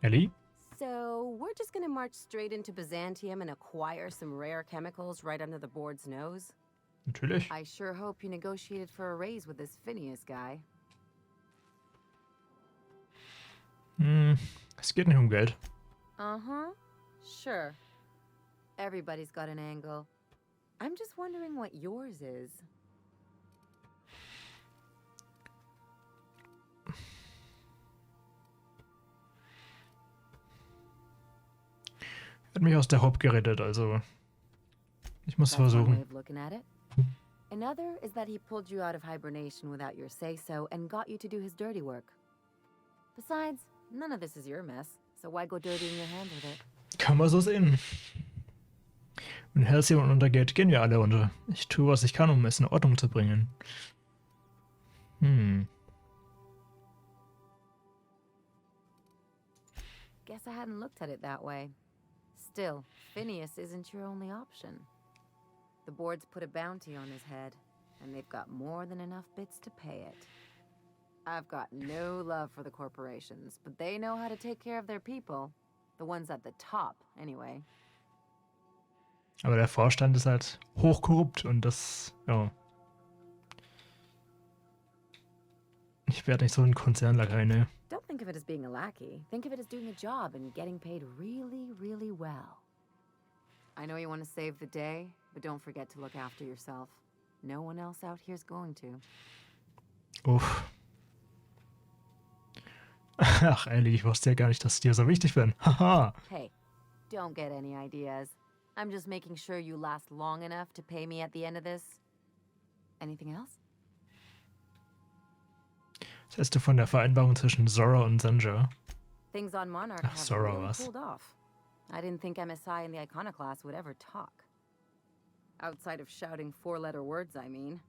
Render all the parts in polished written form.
Ellie? So, we're just gonna march straight into Byzantium and acquire some rare chemicals right under the board's nose? Natürlich. I sure hope you negotiated for a raise with this Phineas guy. Es geht nicht um Geld. Uh-huh. Sure. Everybody's got an angle. I'm just wondering what yours is. Er hat mich aus der Hop gerettet, also ich muss That's one way versuchen. of looking at it. Another is that he pulled you out of hibernation without your say-so and got you to do his dirty work. Besides, none of this is your mess, so why go dirtying your hand with it? Kann man so sehen. Wenn Halcyon untergeht, gehen wir alle unter. Ich tue, was ich kann, um es in Ordnung zu bringen. Guess I hadn't looked at it that way. Still, Phineas isn't your only option. The board's put a bounty on his head, and they've got more than enough bits to pay it. I've got no love for the corporations, but they know how to take care of their people. The ones at the top, anyway. Aber der Vorstand ist halt hochkorrupt und das, ja. Ich werde nicht so ein Konzernlakai, ne? Don't think of it as being a lackey. Think of it as doing a job and getting paid really, really well. I know you want to save the day, but don't forget to look after yourself. No one else out here's going to. Uff. Ach, Ellie, ich wusste ja gar nicht, dass ich dir so wichtig bin. Haha. Hey, don't get any ideas. I'm just making sure you last long enough to pay me at the end of this. Anything else? Was hältst du von der Vereinbarung zwischen Zora und Sanjay? Things on Monarch Ach, have Zora really was. cooled off. I didn't think MSI and the Iconoclast would ever talk. Outside of shouting four-letter words, I mean.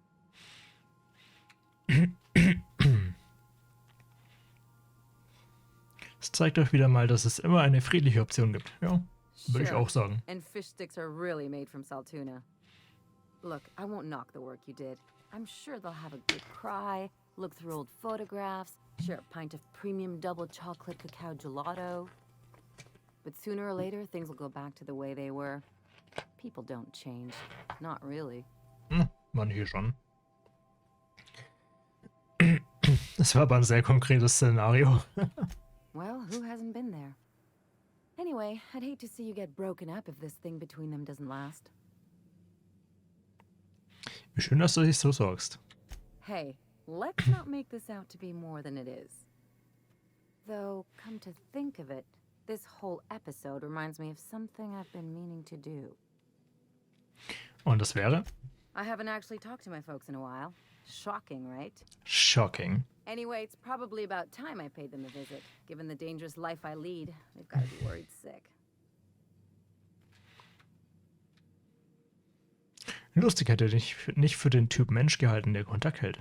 Es zeigt euch wieder mal, dass es immer eine friedliche Option gibt. Ja, würde ich auch sagen. And fish sticks are really made from Saltuna. Look, I won't knock the work you did. I'm sure they'll have a good cry, look through old photographs, share a pint of premium double chocolate cacao gelato. But sooner or later, things will go back to the way they were. People don't change. Not really. Manche schon. Das war aber ein sehr konkretes Szenario. Well, who hasn't been there? Anyway, I'd hate to see you get broken up if this thing between them doesn't last. Wie schön, dass du dich so sorgst. Hey, let's not make this out to be more than it is. Though, come to think of it, this whole episode reminds me of something I've been meaning to do. Und das wäre? I haven't actually talked to my folks in a while. Shocking, right? Shocking. Anyway, it's probably about time I paid them a visit. Given the dangerous life I lead, they've got to be worried sick. Lustig, hätte dich nicht für den Typ Mensch gehalten, der Kontakt hält.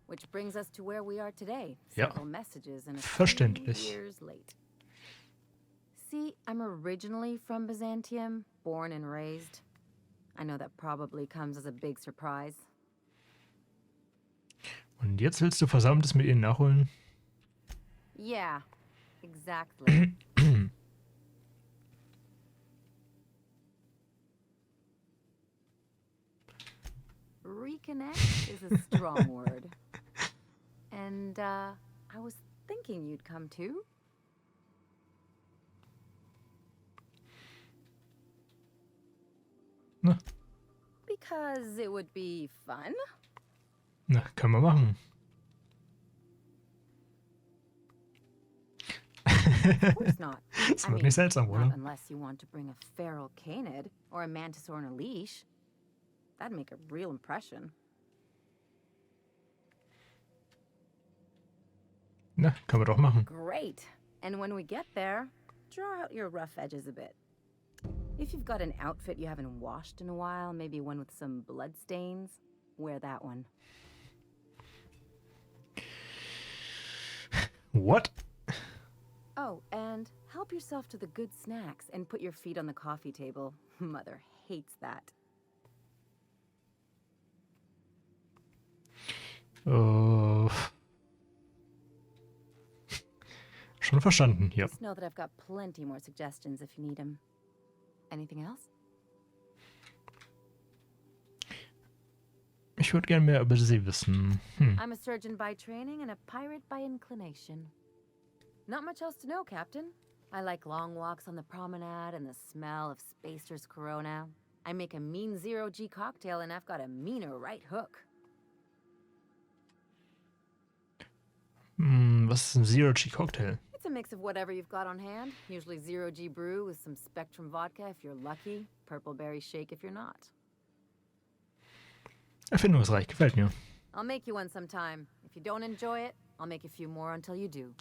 Which brings us to where we are today. Ja, Several messages and a few verständlich. years late. See, I'm originally from Byzantium, born and raised. I know that probably comes as a big surprise. Und jetzt willst du Versammtes mit ihnen nachholen? Yeah, exactly. Reconnect is a strong word. And, I was thinking you'd come too. Na, Because it would be fun. na, können wir machen. Of course not. Das wird nicht seltsam, not oder? unless you want to bring a feral canid or a mantis on a leash. That'd make a real impression. Na, können wir doch machen. Great. And when we get there, draw out your rough edges a bit. If you've got an outfit you haven't washed in a while, maybe one with some blood stains, wear that one. What? Oh, and help yourself to the good snacks and put your feet on the coffee table. Mother hates that. Schon verstanden, ja. Just know that I've got plenty more suggestions if you need them. Anything else? Ich würde gerne mehr über sie wissen. I'm a surgeon by training and a pirate by inclination. Not much else to know, Captain. I like long walks on the promenade and the smell of Spacer's Corona. I make a mean zero-G cocktail and I've got a meaner right hook. Was ist ein Zero-G-Cocktail? It's a mix of whatever you've got on hand. Usually zero-G brew with some Spectrum vodka if you're lucky, purple berry shake if you're not. Erfindungsreich, gefällt mir. I'll make you one sometime. If you don't enjoy it, I'll make a few more until you do.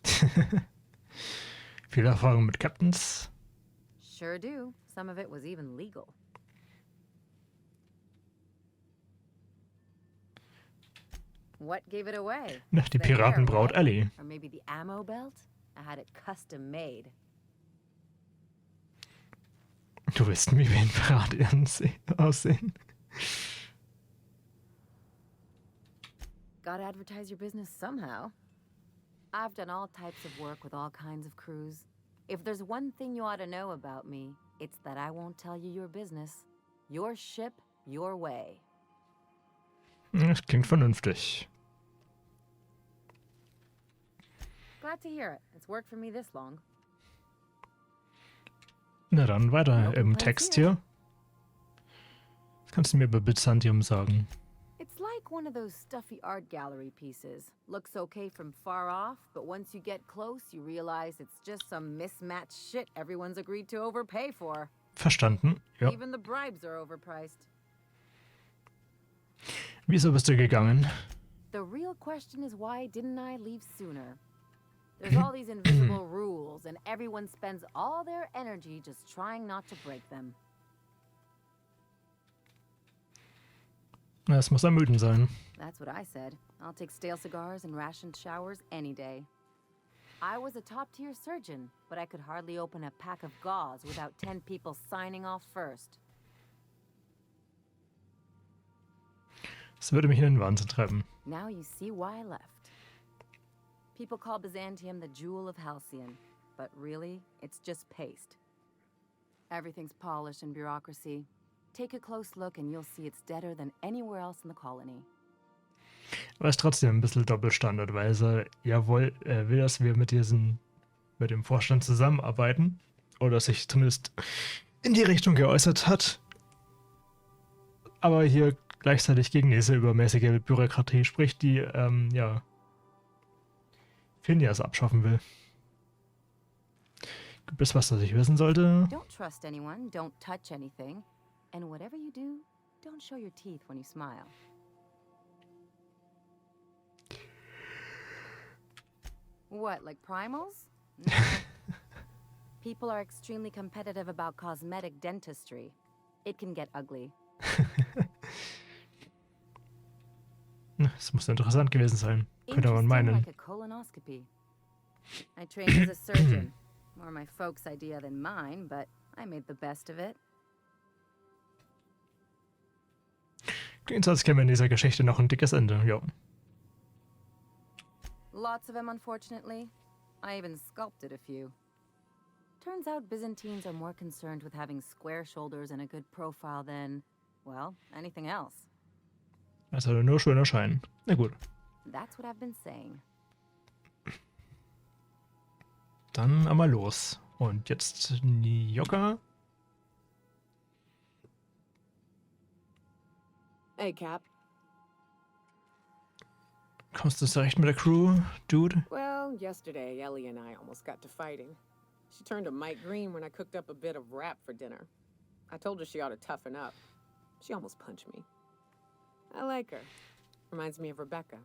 Viel Erfahrung mit Captains. Sure do. Some of it was even legal. What gave it away? Na, die The hair, Piratenbraut right? Ellie. Or maybe the ammo belt? I had it custom made. Du willst wie ein Pirat aussehen. Gotta advertise your business somehow. I've done all types of work with all kinds of crews. If there's one thing you ought to know about me, it's that I won't tell you your business. Your ship, your way. Das klingt vernünftig. Glad to hear it. It's worked for me this long. Na dann, weiter No im complaints Text here. hier. Was kannst du mir über Byzantium sagen? It's like one of those stuffy art gallery pieces. Looks okay from far off, but once you get close, you realize it's just some mismatched shit everyone's agreed to overpay for. Verstanden, ja. Even the bribes are overpriced. Wieso bist du gegangen? The real question is why didn't I leave sooner? There's all these invisible rules, and everyone spends all their energy just trying not to break them. Na, es muss ermüdend sein. That's what I said. I'll take stale cigars and rationed showers any day. I was a top-tier surgeon, but I could hardly open a pack of gauze without 10 people signing off first. Das würde mich in den Wahnsinn treiben. Now you see why I left. People call Byzantium the jewel of Halcyon, but really, it's just paste. Everything's polish and bureaucracy. Take a close look and you'll see it's deader than anywhere else in the colony. Aber es ist trotzdem ein bisschen Doppelstandard, weil er will, dass wir mit dem Vorstand zusammenarbeiten. Oder sich zumindest in die Richtung geäußert hat. Aber hier gleichzeitig gegen diese übermäßige Bürokratie spricht, die, Phineas abschaffen will. Gibt es was, das ich wissen sollte? Don't trust anyone, don't touch anything, and whatever you do, don't show your teeth when you smile. What, like primals? No. People are extremely competitive about cosmetic dentistry. It can get ugly. Es muss interessant gewesen sein. Könnte man Interesting meinen. like a colonoscopy. I trained as a surgeon. More my folks' idea than mine, but I made the best of it. Klingt so, als käme in dieser Geschichte noch ein dickes Ende, ja. Lots of them, unfortunately. I even sculpted a few. Turns out Byzantines are more concerned with having square shoulders and a good profile than, well, anything else. Also nur schöner Schein. Na gut. That's what I've been saying. Dann einmal los. Und jetzt Nyoka. Hey, Cap. Kommst du zurecht mit der Crew, Dude? Well, yesterday, Ellie and I almost got to fighting. She turned to Mike Green when I cooked up a bit of wrap for dinner. I told her she ought to toughen up. She almost punched me. I like her. Reminds me of Rebecca.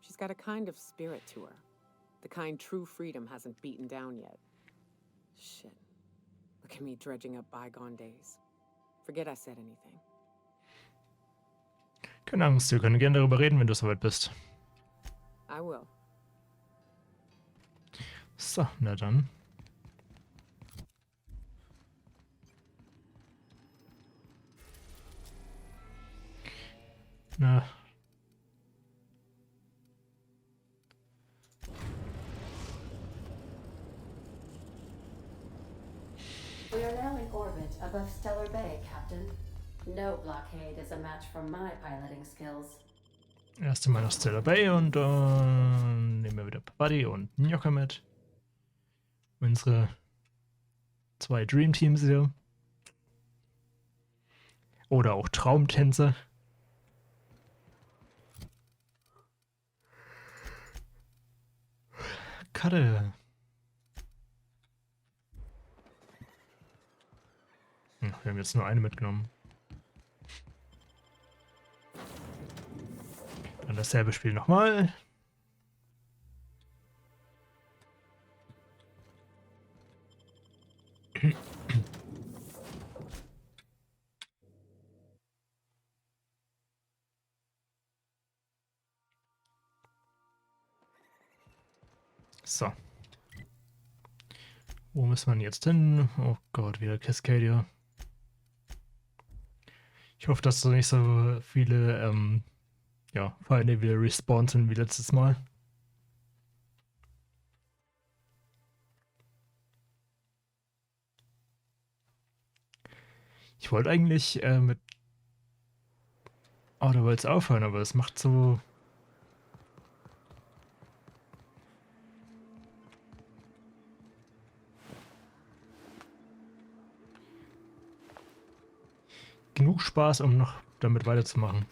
She's got a kind of spirit to her. The kind true freedom hasn't beaten down yet. Shit. Look at me dredging up bygone days. Forget I said anything. Keine Angst, wir können gerne darüber reden, wenn du soweit bist. I will. So, na dann. Na. We are now in orbit above Stellar Bay, Captain. No blockade is a match for my piloting skills. Erst einmal nach Stil Bay und dann nehmen wir wieder Buddy und Gnocca mit. Unsere 2 Dream Teams hier. Oder auch Traumtänzer. Karte. Wir haben jetzt nur eine mitgenommen. Dann dasselbe Spiel nochmal. So. Wo muss man jetzt hin? Oh Gott, wieder Cascadia. Ich hoffe, dass so nicht so viele Feinde wieder respawnen sind wie letztes Mal. Ich wollte eigentlich mit Outer Worlds aufhören, aber es macht so... genug Spaß, um noch damit weiterzumachen.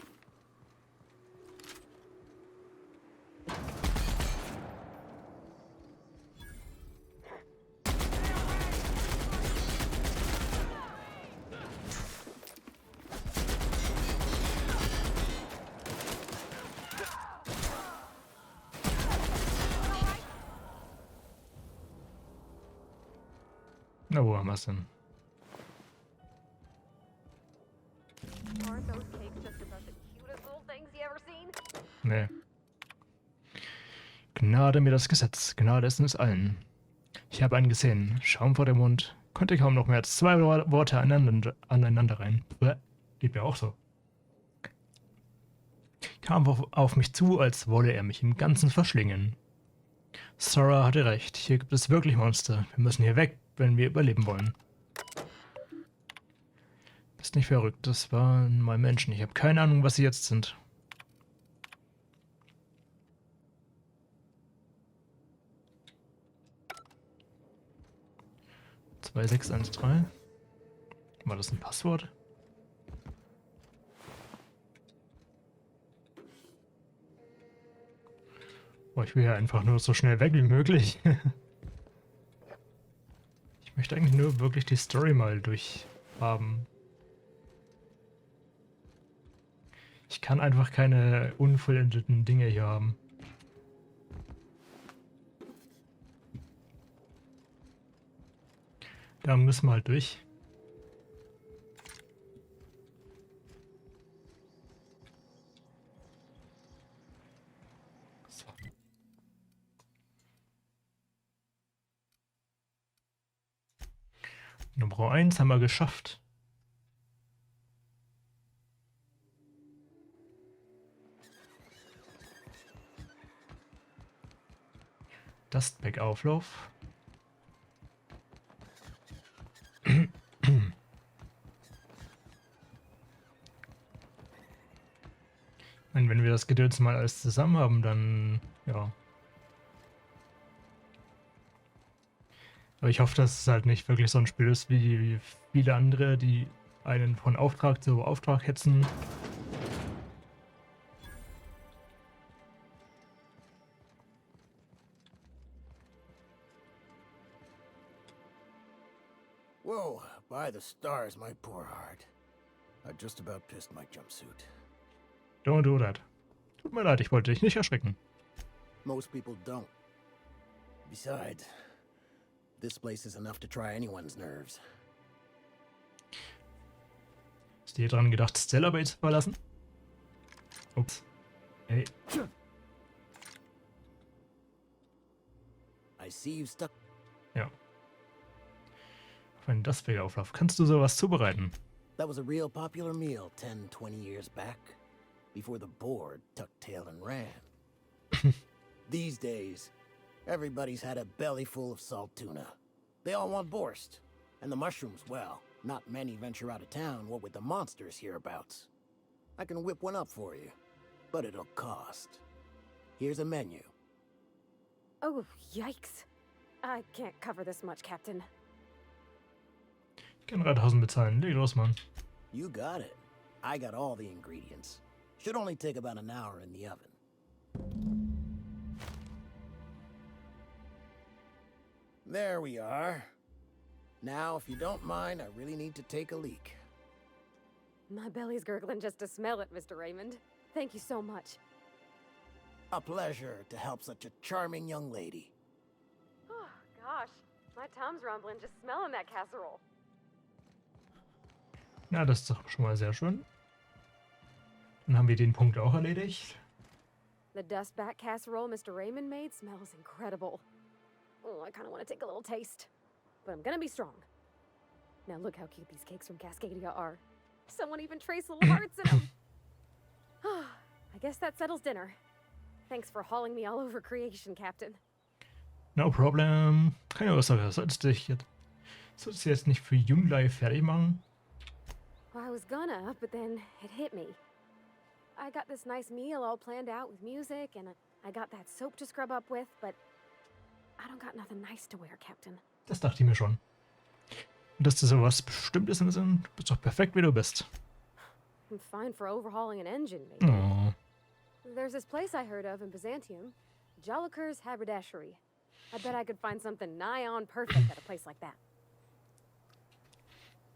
Na, wo haben wir es denn? Aren't those cakes just about the cutest little things you ever seen? Nee. Gnade mir das Gesetz, Gnade ist uns allen. Ich habe einen gesehen, Schaum vor dem Mund, konnte kaum noch mehr als 2 Worte aneinander rein. Blieb ja auch so. Kam auf mich zu, als wolle er mich im Ganzen verschlingen. Sora hatte recht, hier gibt es wirklich Monster. Wir müssen hier weg, wenn wir überleben wollen. Bist nicht verrückt, das waren mal Menschen. Ich habe keine Ahnung, was sie jetzt sind. Zwei 613. War das ein Passwort? Oh, ich will ja einfach nur so schnell weg wie möglich. Ich möchte eigentlich nur wirklich die Story mal durchhaben. Ich kann einfach keine unvollendeten Dinge hier haben. Da müssen wir halt durch. So. Nummer 1 haben wir geschafft. Dustpack-Auflauf. Und wenn wir das Gedöns mal alles zusammen haben, dann ja. Aber ich hoffe, dass es halt nicht wirklich so ein Spiel ist wie viele andere, die einen von Auftrag zu Auftrag hetzen. Whoa, by the stars, my poor heart. I just about pissed my jumpsuit. Don't do that. Tut mir leid, ich wollte dich nicht erschrecken. Most people don't. Besides, this place is enough to try anyone's nerves. Hast du dir dran gedacht, Stellar Bay zu verlassen? Ups. Hey. I see you stuck. Ja. Auf einen Dustpack-Auflauf. Kannst du sowas zubereiten? That was a real popular meal 10, 20 years back, before the board tucked tail and ran. These days, everybody's had a belly full of salt tuna. They all want borscht. And the mushrooms, well, not many venture out of town, what with the monsters hereabouts. I can whip one up for you, but it'll cost. Here's a menu. Oh, yikes. I can't cover this much, Captain. Ich kann 3000 bezahlen. Leg los, Mann. You got it. I got all the ingredients. Should only take about an hour in the oven. There we are. Now, if you don't mind, I really need to take a leak. My belly's gurgling just to smell it, Mr. Raymond. Thank you so much. A pleasure to help such a charming young lady. Oh, gosh. My tum's rumbling just smelling that casserole. Na, das ist doch schon mal sehr schön. Dann haben wir den Punkt auch erledigt. The dustback casserole Mr. Raymond made smells incredible. Oh, I kind of want to take a little taste. But I'm gonna be strong. Now look how cute these cakes from Cascadia are. Someone even traced little hearts in them. I guess that settles dinner. Thanks for hauling me all over creation, Captain. No problem. Keine Ursache. Solltest du jetzt nicht für Junglai fertig machen? Well, I was gonna, but then it hit me. I got this nice meal all planned out with music, and I got that soap to scrub up with, but I don't got nothing nice to wear, Captain. Das dachte ich mir schon. Und dass du sowas Bestimmtes im Sinn, du bist doch perfekt, wie du bist. I'm fine for overhauling an engine, maybe. Oh. There's this place I heard of in Byzantium, Joliker's Haberdashery. I bet I could find something nigh on perfect at a place like that.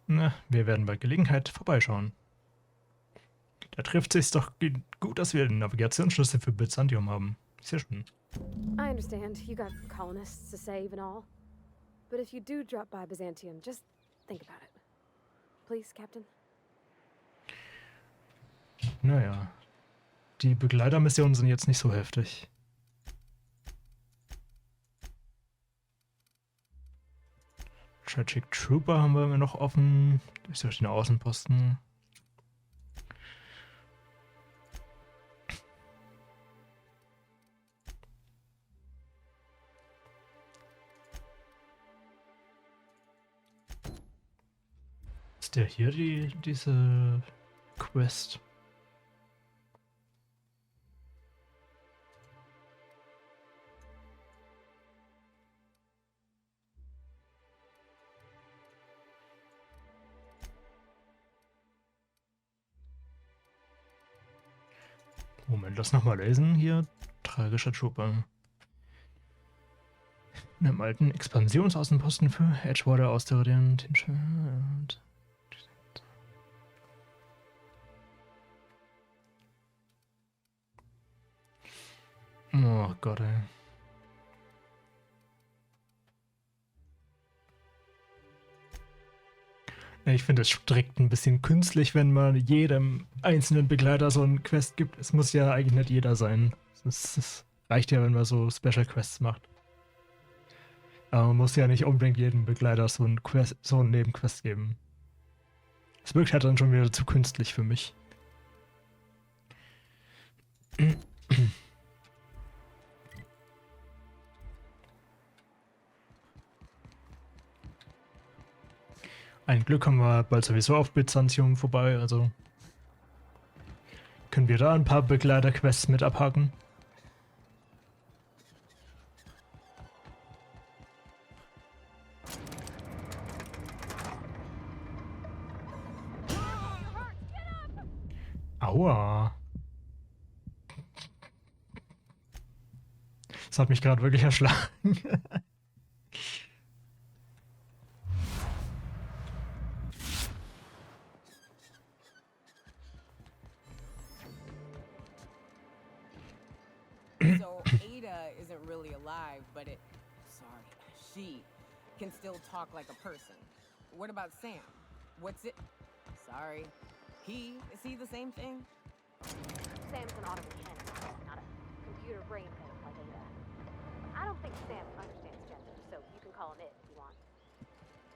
Na, wir werden bei Gelegenheit vorbeischauen. Da trifft sich's doch gut, dass wir den Navigationsschlüssel für Byzantium haben. Sehr schön. I understand you got colonists to save and all. But if you do drop by Byzantium, just think about it. Please, Captain? Naja. Die Begleitermissionen sind jetzt nicht so heftig. Tragic Trooper haben wir immer noch offen. Durch den Außenposten. Ist der hier diese Quest? Moment, lass nochmal lesen. Hier, tragischer Trooper. In einem alten Expansionsaußenposten für Edgewater Austerien. Oh Gott, ey. Ich finde es strikt ein bisschen künstlich, wenn man jedem einzelnen Begleiter so einen Quest gibt. Es muss ja eigentlich nicht jeder sein. Es reicht ja, wenn man so Special Quests macht. Aber man muss ja nicht unbedingt jedem Begleiter so einen Nebenquest geben. Es wirkt halt dann schon wieder zu künstlich für mich. Ein Glück kommen wir bald sowieso auf Byzantium vorbei, also können wir da ein paar Begleiter-Quests mit abhaken. Aua. Das hat mich gerade wirklich erschlagen. So Ada isn't really alive, but she can still talk like a person. What about Sam? What's it? Sorry. Is he the same thing? Sam's an automechanic, not a computer brain thing like Ada. I don't think Sam understands gender, so you can call him it if you want.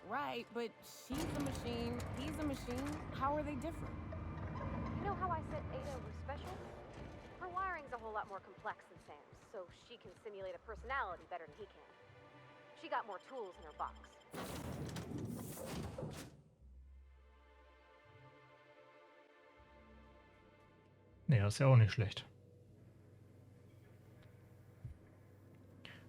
Right, but she's a machine, he's a machine. How are they different? You know how I said Ada was special? Her wiring's a whole lot more complex than Sam's, so she can simulate a personality better than he can. She got more tools in her box. Nee, das ist ja auch nicht schlecht.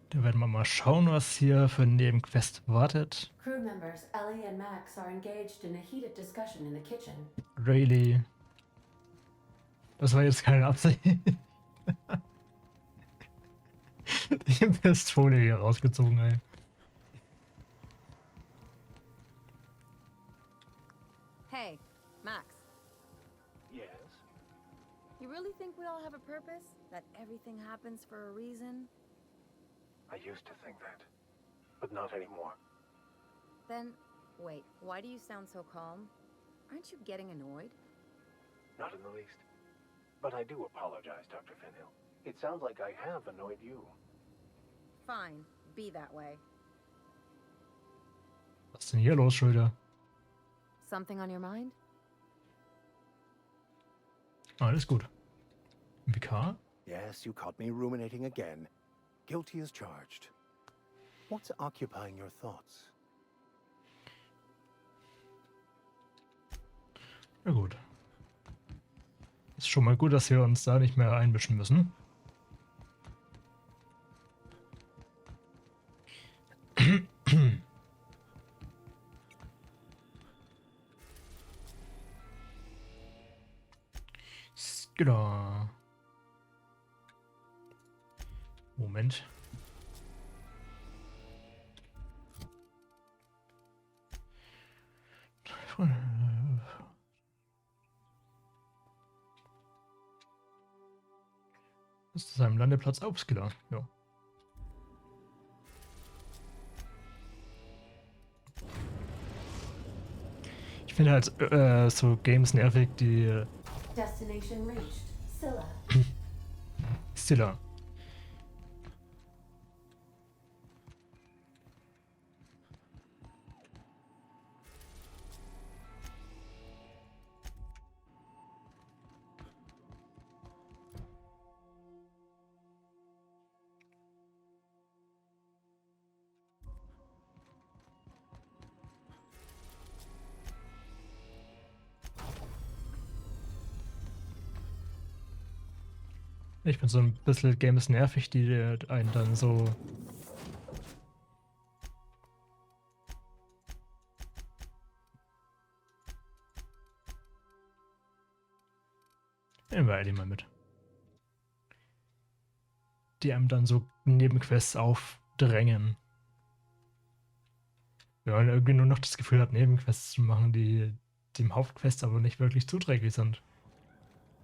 Da werden wir mal schauen, was hier für ein Nebenquest wartet. Crew members Ellie and Max are engaged in a heated discussion in the kitchen. Really? Das war jetzt keine Absicht. Die Pistole hier rausgezogen, ey. Hey, Max. Yes? You really think we all have a purpose? That everything happens for a reason? I used to think that, but not anymore. Then, wait, why do you sound so calm? Aren't you getting annoyed? Not in the least. But I do apologize, Dr. Finhill. It sounds like I have annoyed you. Fine, be that way. Was ist denn hier los, Schröder? Something on your mind? Alles gut. VK? Yes, you caught me ruminating again. Guilty as charged. What's occupying your thoughts? Na gut. Ist schon mal gut, dass wir uns da nicht mehr einmischen müssen. Genau. Moment. Das ist einem Landeplatz auf, Skiller. Ja. Ich finde halt so Games nervig, die Destination reached. Scylla. Stiller. Ich bin so ein bisschen Games nervig, die einen dann so nehmen wir Ellie mal mit. Die einem dann so Nebenquests aufdrängen. Wenn man irgendwie nur noch das Gefühl hat, Nebenquests zu machen, die dem Hauptquest aber nicht wirklich zuträglich sind.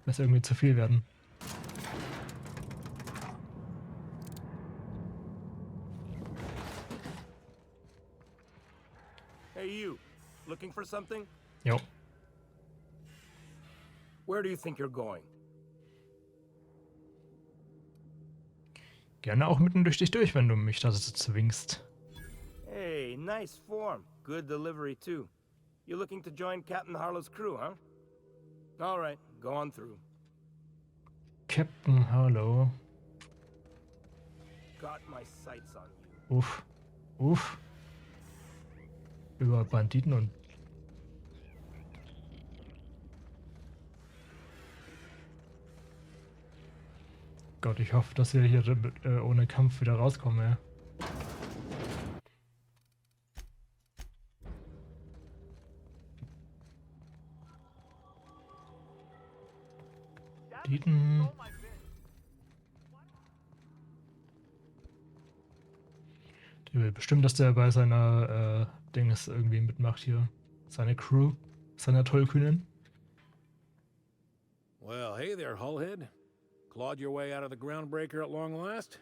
Weil es irgendwie zu viel werden. Hey, you. Looking for something? Jo. Where do you think you're going? Gerne auch mitten durch dich durch, wenn du mich da so zwingst. Hey, nice form. Good delivery, too. You looking to join Captain Harlow's crew, huh? All right, go on through. Captain Harlow. Got my sights on you. Uff. Uff. Über Banditen und Gott, ich hoffe, dass wir hier ohne Kampf wieder rauskommen, ja. Banditen. Der will bestimmt, dass der bei seiner Dings irgendwie mitmacht hier. Seine Crew, seiner Tollkühnen. Well, hey there, Hullhead. Clawed your way out of the groundbreaker at long last?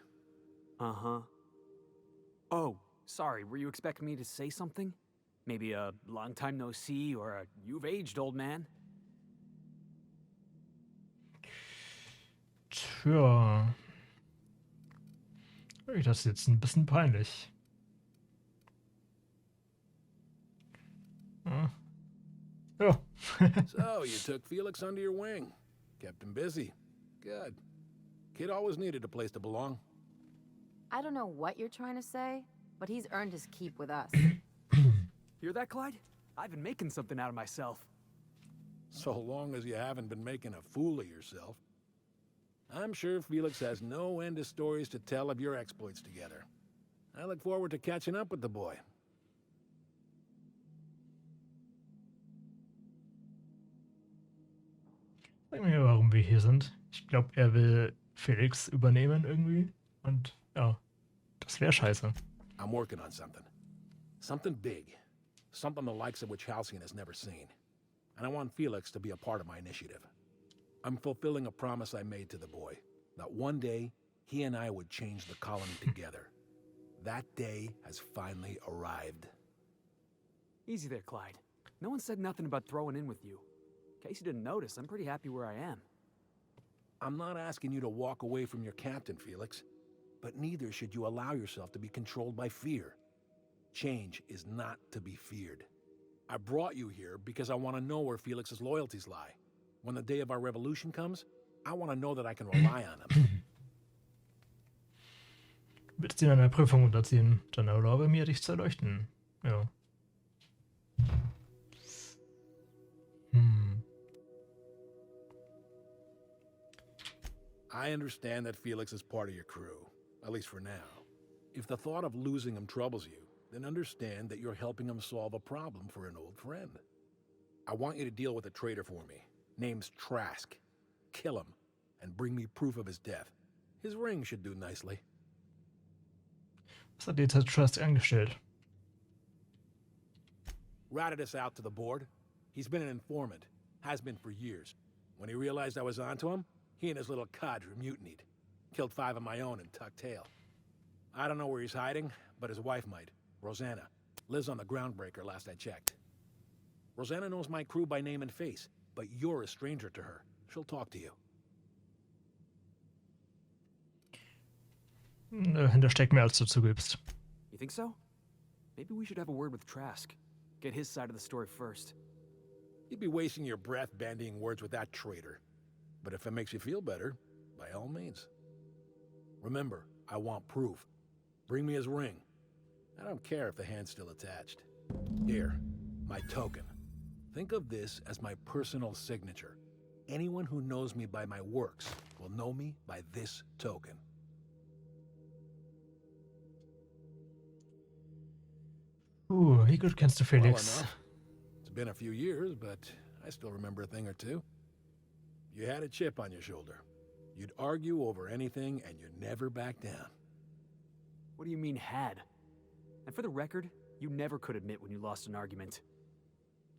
Uh-huh. Oh, sorry, were you expecting me to say something? Maybe a long time no see or a you've aged, old man? Tja. Das ist jetzt ein bisschen peinlich. Ja. So, you took Felix under your wing. Kept him busy. Good. Kid always needed a place to belong. I don't know what you're trying to say, but he's earned his keep with us. Hear that, Clyde? I've been making something out of myself. So long as you haven't been making a fool of yourself. I'm sure Felix has no end of stories to tell of your exploits together. I look forward to catching up with the boy. Sag mir, warum wir hier sind. Ich glaube, er will Felix übernehmen irgendwie. Und ja, das wäre scheiße. I'm working on something. Something big. Something the likes of which Halcyon has never seen. And I want Felix to be a part of my initiative. I'm fulfilling a promise I made to the boy, that one day he and I would change the colony together. That day has finally arrived. Easy there, Clyde. No one said nothing about throwing in with you. In case you didn't notice, I'm pretty happy where I am. I'm not asking you to walk away from your captain, Felix, but neither should you allow yourself to be controlled by fear. Change is not to be feared. I brought you here because I want to know where Felix's loyalties lie. When the day of our revolution comes, I want to know that I can rely on him. Willst du ihn einer Prüfung unterziehen? Dann erlaube mir, dich zu erleuchten. Ja. I understand that Felix is part of your crew, at least for now. If the thought of losing him troubles you, then understand that you're helping him solve a problem for an old friend. I want you to deal with a traitor for me. Name's Trask. Kill him, and bring me proof of his death. His ring should do nicely. Was hat jetzt Trust angestellt? Ratted us out to the board. He's been an informant. Has been for years. When he realized I was onto him, he and his little cadre mutinied. Killed 5 of my own and tucked tail. I don't know where he's hiding, but his wife might. Rosanna. Lives on the Groundbreaker last I checked. Rosanna knows my crew by name and face, but you're a stranger to her. She'll talk to you. Dahinter steckt mehr, als du zugibst. You think so? Maybe we should have a word with Trask. Get his side of the story first. You'd be wasting your breath bandying words with that traitor. But if it makes you feel better, by all means. Remember, I want proof. Bring me his ring. I don't care if the hand's still attached. Here, my token. Think of this as my personal signature. Anyone who knows me by my works will know me by this token. Wie gut kennst du Felix? Well enough. It's been a few years, but I still remember a thing or two. You had a chip on your shoulder. You'd argue over anything, and you'd never back down. What do you mean, had? And for the record, you never could admit when you lost an argument.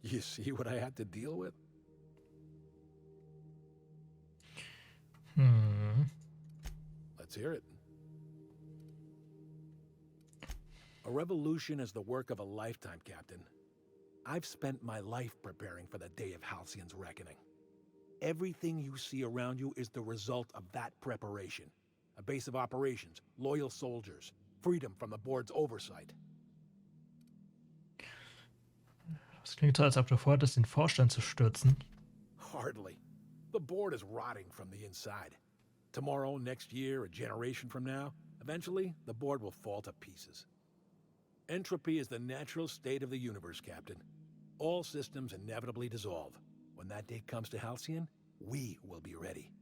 You see what I had to deal with? Let's hear it. A revolution is the work of a lifetime, Captain. I've spent my life preparing for the day of Halcyon's reckoning. Everything you see around you is the result of that preparation. A base of operations, loyal soldiers, freedom from the board's oversight. Das klingt so, als ob du vorhattest, den Vorstand zu stürzen. Hardly. The board is rotting from the inside. Tomorrow, next year, a generation from now, eventually, the board will fall to pieces. Entropy is the natural state of the universe, Captain. All systems inevitably dissolve. When that day comes to Halcyon, we will be ready.